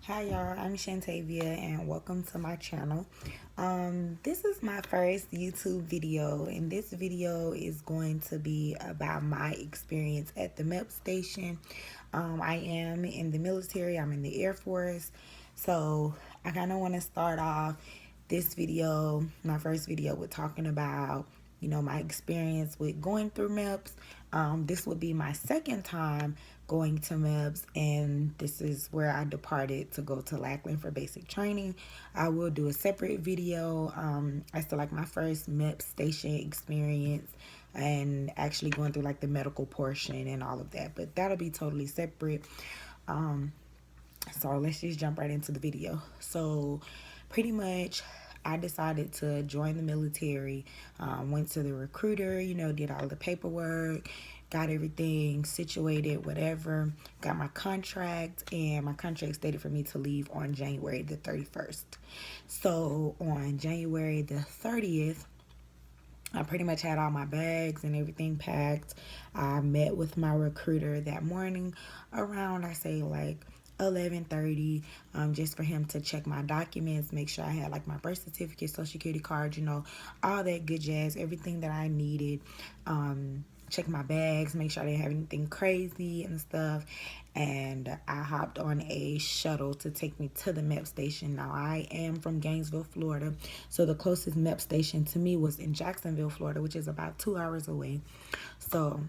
Hi y'all, I'm Shantavia and welcome to my channel. This is my first YouTube video, and this video is going to be about my experience at the MEP station. I am in the military, I'm in the Air Force, so I kind of want to start off this video, my first video, with talking about my experience with going through MEPS. This would be my second time going to MEPS, and this is where I departed to go to Lackland for basic training. I will do a separate video. I still like my first MEPS station experience and actually going through like the medical portion and all of that, but that'll be totally separate. So let's just jump right into the video. So pretty much I decided to join the military, went to the recruiter, did all the paperwork, got everything situated, whatever, got my contract, and my contract stated for me to leave on January the 31st. So on January the 30th, I pretty much had all my bags and everything packed. I met with my recruiter that morning around, I say like 11:30, just for him to check my documents, make sure I had like my birth certificate, social security card, all that good jazz, everything that I needed. Check my bags, make sure I didn't have anything crazy and stuff. And I hopped on a shuttle to take me to the MEP station. Now, I am from Gainesville, Florida, so the closest MEP station to me was in Jacksonville, Florida, which is about 2 hours away. So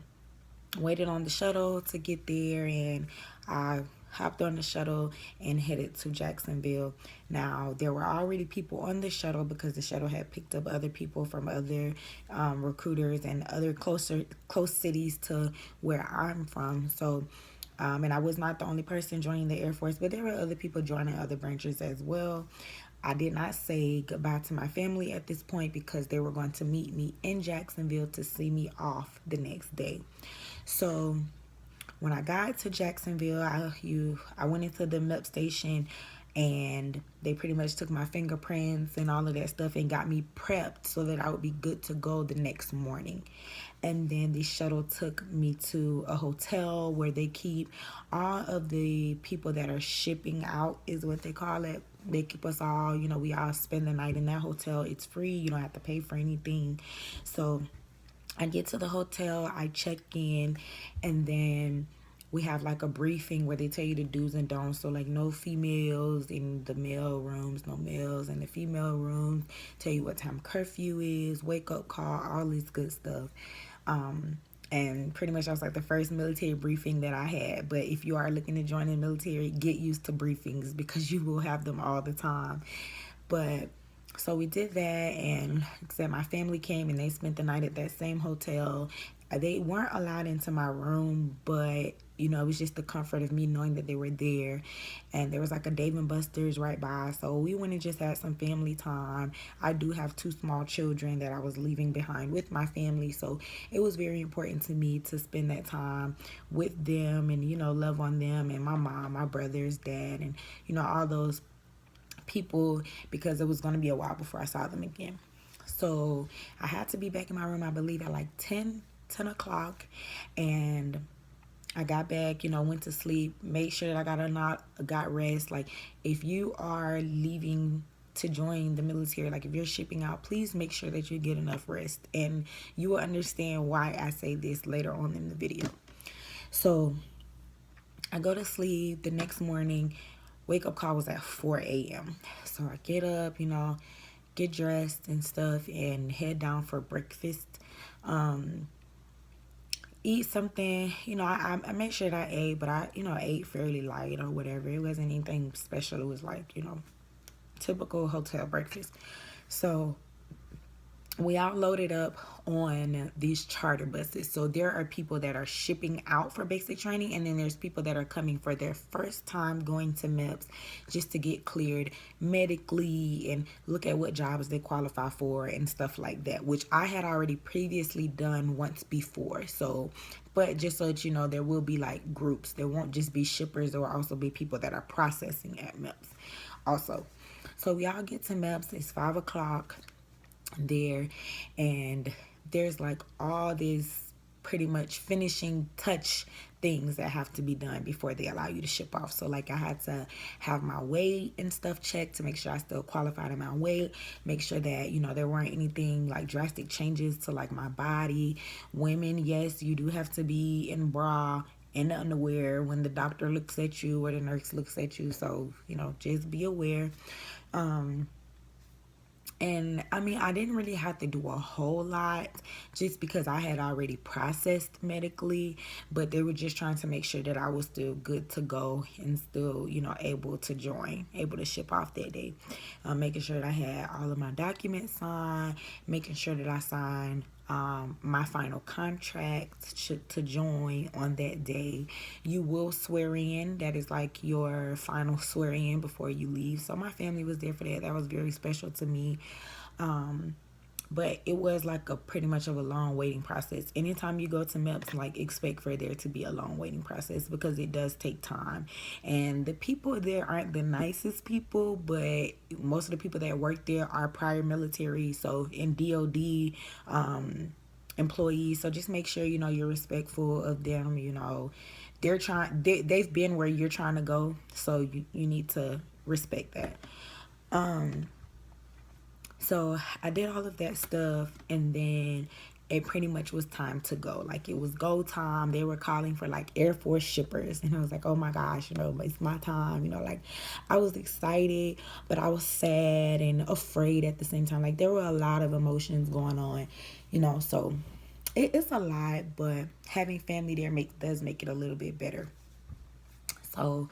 waited on the shuttle to get there, and I hopped on the shuttle and headed to Jacksonville. Now, there were already people on the shuttle because the shuttle had picked up other people from other recruiters and other close cities to where I'm from. So, and I was not the only person joining the Air Force, but there were other people joining other branches as well. I did not say goodbye to my family at this point because they were going to meet me in Jacksonville to see me off the next day. So when I got to Jacksonville, I went into the MEP station, and they pretty much took my fingerprints and all of that stuff and got me prepped so that I would be good to go the next morning. And then the shuttle took me to a hotel where they keep all of the people that are shipping out, is what they call it. They keep us all, we all spend the night in that hotel. It's free. You don't have to pay for anything. So I get to the hotel, I check in, and then we have like a briefing where they tell you the do's and don'ts. So like no females in the male rooms, no males in the female rooms, tell you what time curfew is, wake up call, all this good stuff. And pretty much that was like the first military briefing that I had. But if you are looking to join the military, get used to briefings because you will have them all the time. But so we did that, and like I said, my family came and they spent the night at that same hotel. They weren't allowed into my room, but it was just the comfort of me knowing that they were there. And there was like a Dave and Buster's right by, so we went and just had some family time. I do have 2 small children that I was leaving behind with my family, so it was very important to me to spend that time with them and love on them and my mom, my brothers, dad, and all those people, because it was going to be a while before I saw them again. So I had to be back in my room, I believe, at like 10 o'clock. And I got back, went to sleep, made sure that I got rest. Like, if you are leaving to join the military, like if you're shipping out, please make sure that you get enough rest. And you will understand why I say this later on in the video. So I go to sleep. The next morning, wake up call was at 4 a.m. So I get up, get dressed and stuff, and head down for breakfast. Eat something, I made sure that I ate, but I ate fairly light or whatever. It wasn't anything special. It was like, typical hotel breakfast. So we all loaded up on these charter buses. So there are people that are shipping out for basic training, and then there's people that are coming for their first time going to MEPS just to get cleared medically and look at what jobs they qualify for and stuff like that, which I had already previously done once before. So, but just so that you know, there will be like groups. There won't just be shippers. There will also be people that are processing at MEPS also. So we all get to MEPS. It's 5 o'clock there, and there's like all this pretty much finishing touch things that have to be done before they allow you to ship off. So like I had to have my weight and stuff checked to make sure I still qualified in my weight, make sure that, you know, there weren't anything like drastic changes to like my body. Women, yes, you do have to be in bra and underwear when the doctor looks at you or the nurse looks at you. So, you know, just be aware. And I mean, I didn't really have to do a whole lot just because I had already processed medically, but they were just trying to make sure that I was still good to go and still, you know, able to join, able to ship off that day. Making sure that I had all of my documents signed, making sure that I signed my final contract to join on that day. You will swear in. That is like your final swear in before you leave. So my family was there for that. That was very special to me. But it was like a pretty much of a long waiting process. Anytime you go to MEPs, like expect for there to be a long waiting process because it does take time. And the people there aren't the nicest people, but most of the people that work there are prior military, so in DOD employees. So just make sure, you know, you're respectful of them. You know, they've been where you're trying to go, so you need to respect that. So I did all of that stuff, and then it pretty much was time to go. Like, it was go time. They were calling for like Air Force shippers, and I was like, oh my gosh, you know, it's my time. You know, like I was excited, but I was sad and afraid at the same time. Like, there were a lot of emotions going on, you know. So it's a lot, but having family there does make it a little bit better. So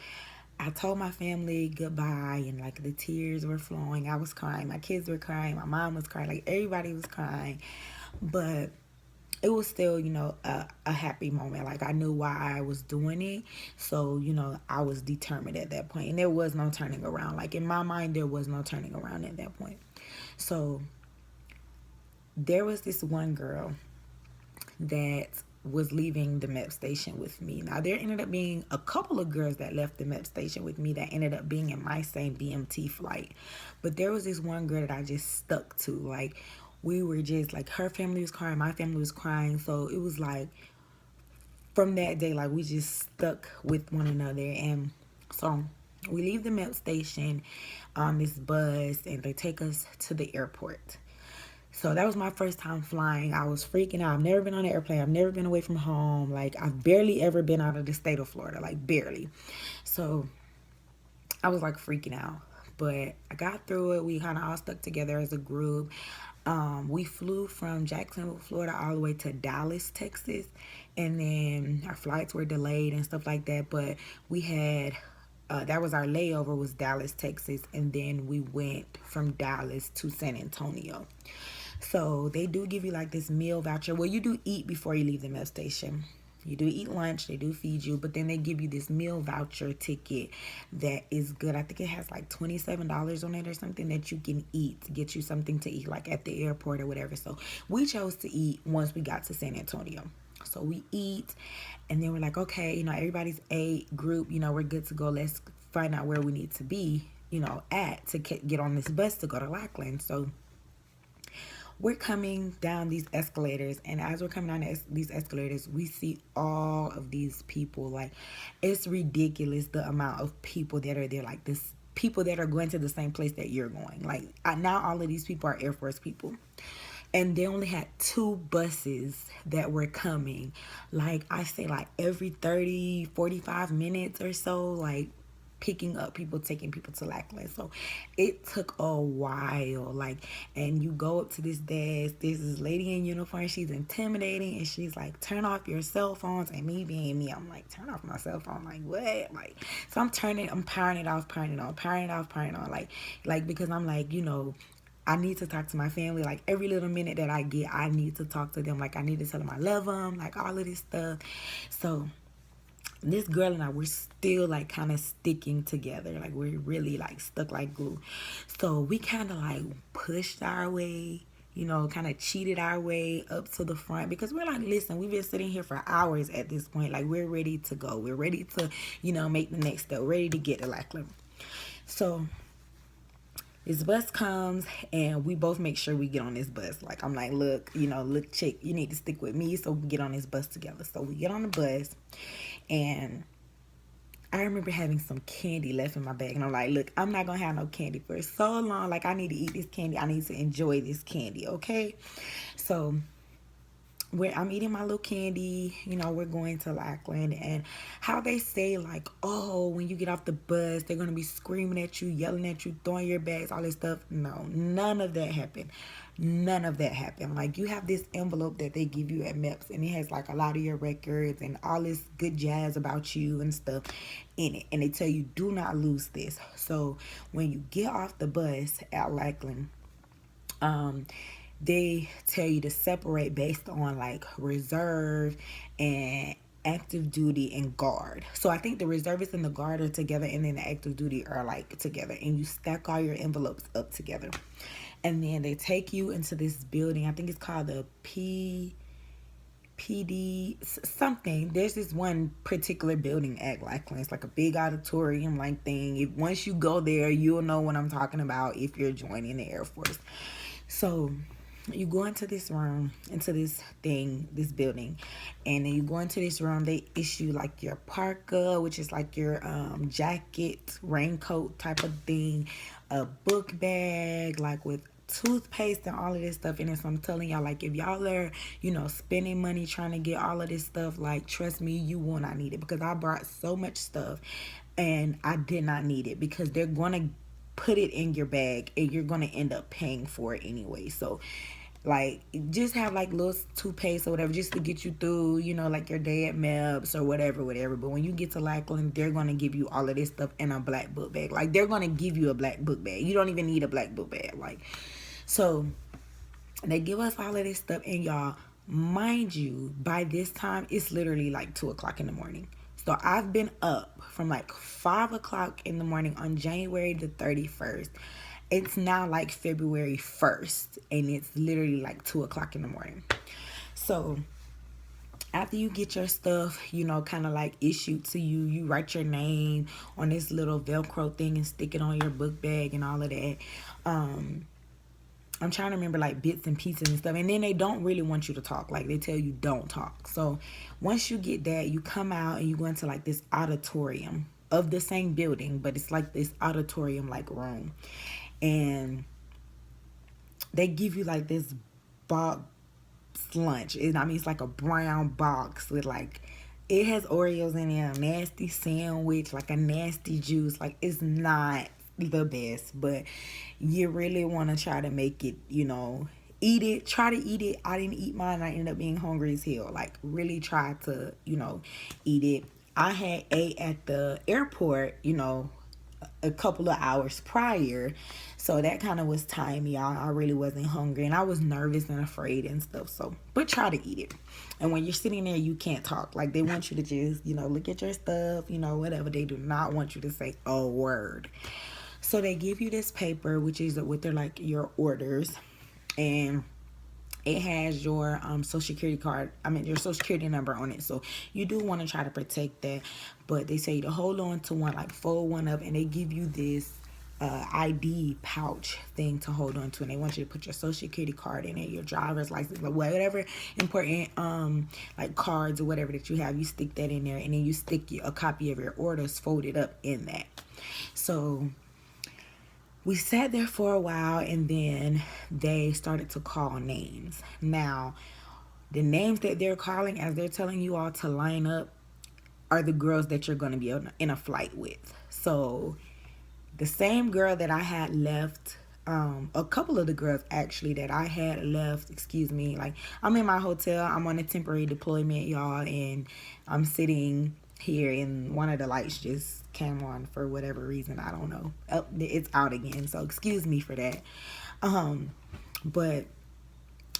I told my family goodbye, and like the tears were flowing. I was crying. My kids were crying. My mom was crying. Like, everybody was crying. But it was still, you know, a happy moment. Like, I knew why I was doing it. So, you know, I was determined at that point. And there was no turning around. Like, in my mind, there was no turning around at that point. So there was this one girl that was leaving the MEP station with me. Now, there ended up being a couple of girls that left the MEP station with me that ended up being in my same BMT flight. But there was this one girl that I just stuck to. Like, we were just, like, her family was crying, my family was crying. So it was like, from that day, like, we just stuck with one another. And so we leave the MEP station on this bus, and they take us to the airport. So that was my first time flying. I was freaking out. I've never been on an airplane. I've never been away from home. Like, I've barely ever been out of the state of Florida. Like, barely. So I was like freaking out. But I got through it. We kind of all stuck together as a group. We flew from Jacksonville, Florida, all the way to Dallas, Texas. And then our flights were delayed and stuff like that. But we had... that was our layover, was Dallas, Texas. And then we went from Dallas to San Antonio. So they do give you like this meal voucher. Well, you do eat before you leave the MEP station. You do eat lunch. They do feed you. But then they give you this meal voucher ticket that is good. I think it has like $27 on it or something that you can eat to get you something to eat, like at the airport or whatever. So we chose to eat once we got to San Antonio. So we eat, and then we're like, okay, you know, everybody's ate, group, you know, we're good to go. Let's find out where we need to be, you know, at to get on this bus to go to Lackland. So we're coming down these escalators, and as we're coming down these escalators, we see all of these people. Like, it's ridiculous the amount of people that are there. Like, this people that are going to the same place that you're going. Like, now all of these people are Air Force people. And they only had 2 buses that were coming. Like, I say, like, every 30, 45 minutes or so, like, picking up people, taking people to Lackland. So it took a while. Like, and you go up to this desk, there's this lady in uniform, she's intimidating, and she's like, turn off your cell phones. And me being me, I'm like, turn off my cell phone? Like, what? Like, so I'm powering it off, powering it on, powering it off, powering it on. Like, because I'm like, you know, I need to talk to my family. Like, every little minute that I get, I need to talk to them. Like, I need to tell them I love them, like, all of this stuff. So this girl and I, we're still like kind of sticking together. Like, we're really like stuck like glue. So we kind of like pushed our way, you know, kind of cheated our way up to the front, because we're like, listen, we've been sitting here for hours at this point. Like, we're ready to go. We're ready to, you know, make the next step, ready to get to Lackland. So This bus comes and we both make sure we get on this bus. Like, I'm like, look, look, chick, you need to stick with me so we can get on this bus together. So we get on the bus, and I remember having some candy left in my bag, and I'm like, look, I'm not gonna have no candy for so long. Like, I need to eat this candy. I need to enjoy this candy, okay? So I'm eating my little candy, we're going to Lackland, and how they say, like, oh, when you get off the bus, they're going to be screaming at you, yelling at you, throwing your bags, all this stuff. No, none of that happened. None of that happened. Like, you have this envelope that they give you at MEPs, and it has, like, a lot of your records and all this good jazz about you and stuff in it. And they tell you, do not lose this. So when you get off the bus at Lackland, they tell you to separate based on like reserve and active duty and guard. So I think the reservists and the guard are together, and then the active duty are like together, and you stack all your envelopes up together. And then they take you into this building. I think it's called the PD something. There's this one particular building at Lackland. It's like a big auditorium like thing. Once you go there, you'll know what I'm talking about if you're joining the Air Force. So you go into this room, into this building, and then you go into this room. They issue like your parka, which is like your jacket, raincoat type of thing, a book bag, like with toothpaste and all of this stuff in it. So I'm telling y'all, like, if y'all are, spending money trying to get all of this stuff, like, trust me, you will not need it, because I brought so much stuff and I did not need it, because they're gonna put it in your bag and you're gonna end up paying for it anyway. So like, just have like little toothpaste or whatever just to get you through, like your day at MEPs or whatever. But when you get to Lackland, they're gonna give you all of this stuff in a black book bag. Like, they're gonna give you a black book bag. You don't even need a black book bag. Like, so they give us all of this stuff, and y'all, mind you, by this time it's literally like 2:00 in the morning. So I've been up from like 5:00 in the morning on January the 31st. It's now like February 1st, and it's literally like 2:00 in the morning. So after you get your stuff, kind of like issued to you, you write your name on this little Velcro thing and stick it on your book bag and all of that. I'm trying to remember like bits and pieces and stuff. And then they don't really want you to talk. Like, they tell you don't talk. So once you get that, you come out and you go into like this auditorium of the same building, but it's like this auditorium like room. And they give you like this box lunch. It's like a brown box with like, it has Oreos in it, a nasty sandwich, like a nasty juice. Like, it's not the best, but you really want to try to make it, eat it, try to eat it. I didn't eat mine. I ended up being hungry as hell. Like, really try to, eat it. I had ate at the airport, a couple of hours prior, so that kind of was time, y'all. I really wasn't hungry, and I was nervous and afraid and stuff. So, but try to eat it. And when you're sitting there, you can't talk. Like, they want you to just, look at your stuff, whatever. They do not want you to say a word. So they give you this paper, which is with their like your orders, and it has your social security card, your social security number on it. So you do want to try to protect that, but they say to hold on to one, like fold one up, and they give you this ID pouch thing to hold on to, and they want you to put your social security card in it, your driver's license, or whatever important like cards or whatever that you have. You stick that in there, and then you stick a copy of your orders folded up in that. So we sat there for a while, and then they started to call names. Now, the names that they're calling as they're telling you all to line up are the girls that you're going to be in a flight with. So the same girl that I had left, a couple of the girls actually that I had left, like, I'm in my hotel, I'm on a temporary deployment, y'all, and I'm sitting here, and one of the lights just came on for whatever reason. I don't know. Oh, it's out again, so excuse me for that. But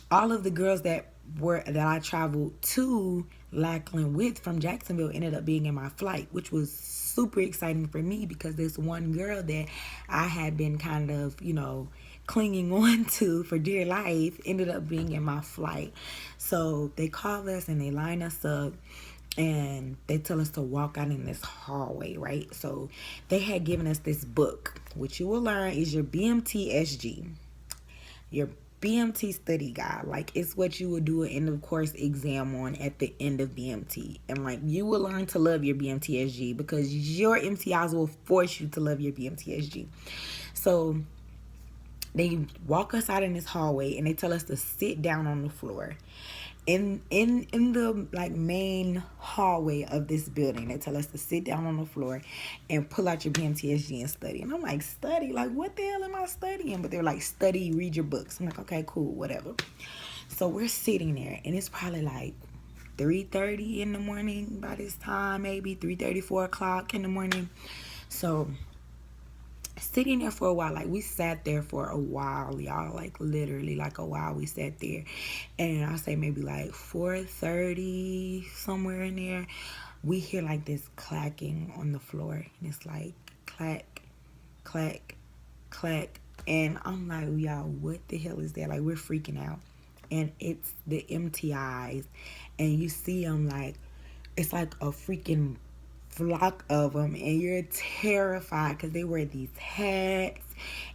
all of the girls that I traveled to Lackland with from Jacksonville ended up being in my flight, which was super exciting for me, because this one girl that I had been kind of, clinging on to for dear life ended up being in my flight. So they call us and they line us up, and they tell us to walk out in this hallway, right? So they had given us this book, which you will learn is your BMT SG, your BMT study guide. Like, it's what you would do an end of course exam on at the end of BMT. And like, you will learn to love your BMT SG because your MTIs will force you to love your BMT SG. So they walk us out in this hallway and they tell us to sit down on the floor. In the like main hallway of this building, they tell us to sit down on the floor and pull out your BMTSG and study. And I'm like, study? Like, what the hell am I studying? But they're like, study, read your books. I'm like, okay, cool, whatever. So we're sitting there and it's probably like 3:30 in the morning by this time, maybe 3:30, 4 o'clock in the morning. So sitting there for a while, like we sat there for a while, y'all, like literally like a while we sat there. And I'll say maybe like 4:30, somewhere in there, we hear like this clacking on the floor, and it's like clack, clack, clack. And I'm like, y'all, what the hell is that? Like, we're freaking out. And it's the MTIs, and you see them like, it's like a freaking flock of them, and you're terrified because they wear these hats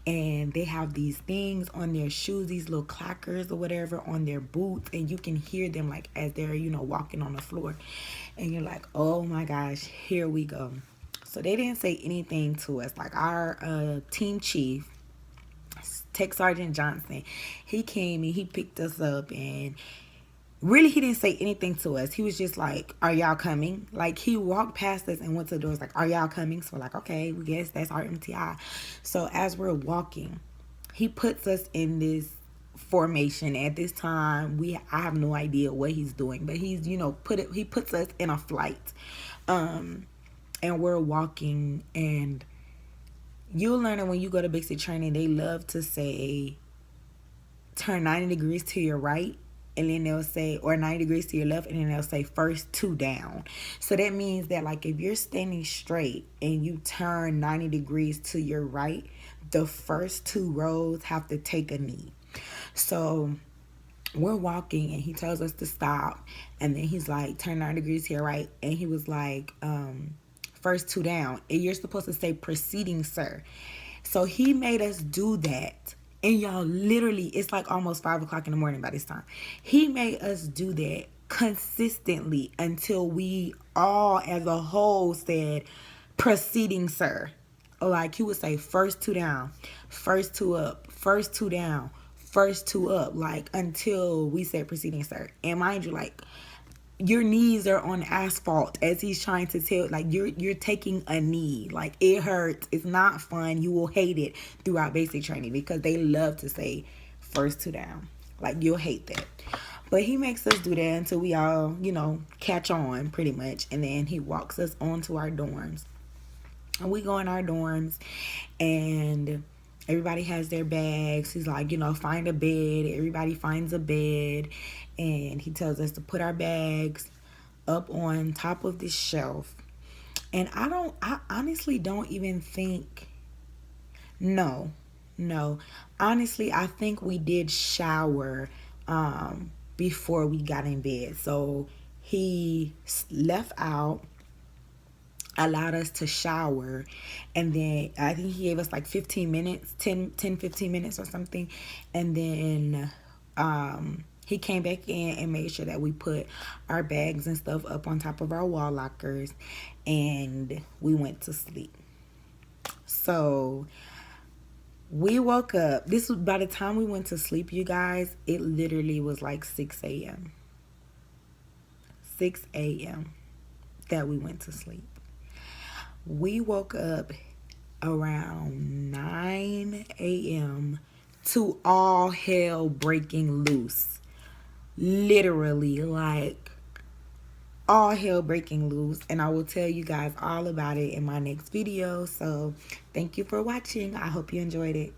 and they have these things on their shoes, these little clackers or whatever on their boots, and you can hear them like as they're, you know, walking on the floor, and you're like, oh my gosh, here we go. So they didn't say anything to us. Like, our team chief, Tech Sergeant Johnson, he came and he picked us up, and really, he didn't say anything to us. He was just like, are y'all coming? Like, he walked past us and went to the doors like, are y'all coming? So we're like, okay, we guess that's our MTI. So as we're walking, he puts us in this formation. At this time, I have no idea what he's doing, but he's, you know, he puts us in a flight. And we're walking, and you'll learn that when you go to basic training, they love to say, turn 90 degrees to your right. And then they'll say, or 90 degrees to your left, and then they'll say first 2 down. So that means that, like, if you're standing straight and you turn 90 degrees to your right, the first 2 rows have to take a knee. So we're walking, and he tells us to stop, and then he's like, turn 90 degrees to your right, and he was like, first 2 down, and you're supposed to say proceeding, sir. So he made us do that. And y'all, literally, it's like almost 5 o'clock in the morning by this time. He made us do that consistently until we all as a whole said, proceeding, sir. Like, he would say, first 2 down, first 2 up, first 2 down, first 2 up, like, until we said proceeding, sir. And mind you, like, your knees are on asphalt as he's trying to tell, like, you're taking a knee. Like, it hurts. It's not fun. You will hate it throughout basic training because they love to say first 2 down. Like, you'll hate that. But he makes us do that until we all, you know, catch on pretty much. And then he walks us onto our dorms. And we go in our dorms, and everybody has their bags. He's like, you know, find a bed. Everybody finds a bed. And he tells us to put our bags up on top of this shelf. And I honestly don't even think, no. Honestly, I think we did shower before we got in bed. So he left out, allowed us to shower, and then I think he gave us like 15 minutes, 15 minutes or something. And then he came back in and made sure that we put our bags and stuff up on top of our wall lockers, and we went to sleep. So we woke up. This was, by the time we went to sleep, you guys, it literally was like 6 a.m. 6 a.m. that we went to sleep. We woke up around 9 a.m. to all hell breaking loose. Literally, like, all hell breaking loose. And I will tell you guys all about it in my next video. So thank you for watching. I hope you enjoyed it.